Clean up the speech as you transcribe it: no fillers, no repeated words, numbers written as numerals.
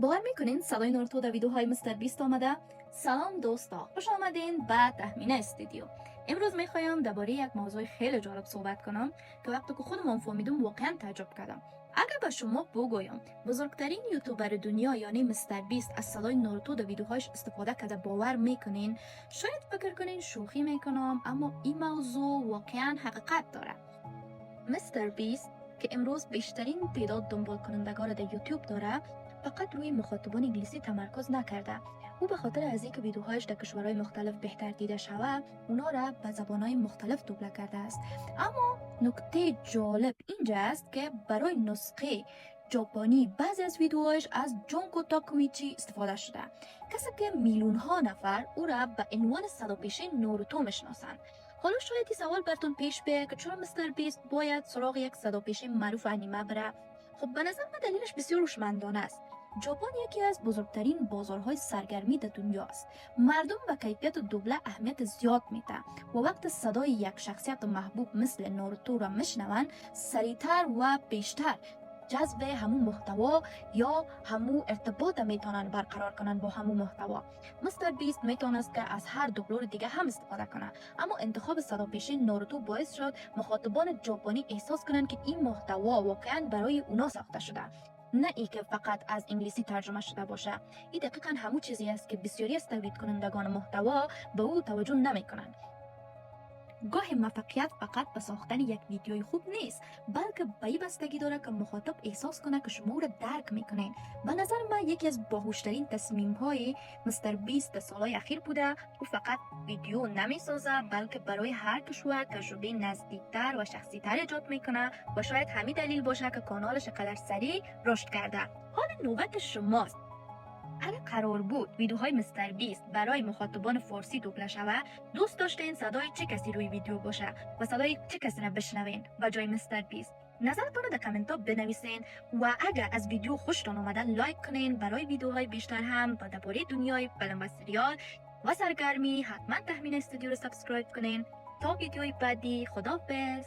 باور میکنین صدای ناروتو در ویدیوهای مستر بیست آمده؟ سلام دوستا، خوش آمدین به تخمینه استودیو. امروز میخوایم درباره یک موضوع خیلی جالب صحبت کنم که وقتی که خودم فهمیدم واقعا تعجب کردم. اگر به شما بگویم بزرگترین یوتیوبر دنیا یعنی مستر بیست از صدای ناروتو در ویدیوهاش استفاده کرده باور میکنین؟ شاید فکر کنین شوخی میکنم، اما این موضوع واقعا حقیقت داره. مستر بیست که امروز بیشترین تعداد دنبال کنندگان در یوتیوب داره، فقط روی مخاطبان انگلیسی تمرکز نکرده. او به خاطر از اینکه ویدیوهایش در کشورهای مختلف بهتر دیده شود، اونا را به زبانهای مختلف دوبله کرده است. اما نکته جالب اینجا است که برای نسخه ژاپنی بعضی از ویدیوهایش از جونکو تاکویچی استفاده شده، کسی که میلیون ها نفر او را به عنوان صداپیشه ناروتو میشناسند. حالا شاید این سوال براتون پیش بیاد که چرا مستر بیست باید سراغ یک صداپیشه معروف انیمه بره؟ خب به نظر من دلیلش بسیار هوشمندانه است. ژاپن یکی از بزرگترین بازارهای سرگرمی در دنیا است. مردم به کیفیت دوبله اهمیت زیاد میده و وقت صدای یک شخصیت محبوب مثل ناروتو را میشنوند، سریعتر و بیشتر جذب همون محتوا یا همون ارتباط میتونن برقرار کنن با همون محتوا. مستر بیست میتونست که از هر دوبلور دیگه هم استفاده کنه، اما انتخاب صداپیشه ناروتو باعث شد مخاطبان ژاپنی احساس کنن که این محتوا واقعا برای اونا ساخته شده، نه ای که فقط از انگلیسی ترجمه شده باشه. این دقیقاً همون چیزی است که بسیاری از تولید کنندگان محتوا به او توجه نمیکنند. گاهی موفقیت فقط به ساختن یک ویدیوی خوب نیست، بلکه به این بستگی داره که مخاطب احساس کنه که شما او را درک میکنین. به نظر من یکی از باهوشترین تصمیم های مستر بیست در سالهای اخیر بوده. او فقط ویدیو نمیسازه، بلکه برای هر کشور تجربه نزدیکتر و شخصی‌تر ایجاد میکنه و شاید همین دلیل باشه که کانالش قدر سریع رشد کرده. حالا نوبت شماست. اگر قرار بود ویدیوهای مستر بیست برای مخاطبان فارسی دوبله شود، دوست داشتین صدای چه کسی روی ویدیو باشه و صدای چه کسی را بشنوین به جای مستر بیست؟ نظرتون رو در کامنت ها بنویسین و اگر از ویدیو خوشتون اومده لایک کنین. برای ویدیوهای بیشتر هم و درباره دنیای فیلم و سریال و سرگرمی حتما تخمینه استودیو رو سابسکرایب کنین. تا ویدیوی بعدی، خداحافظ.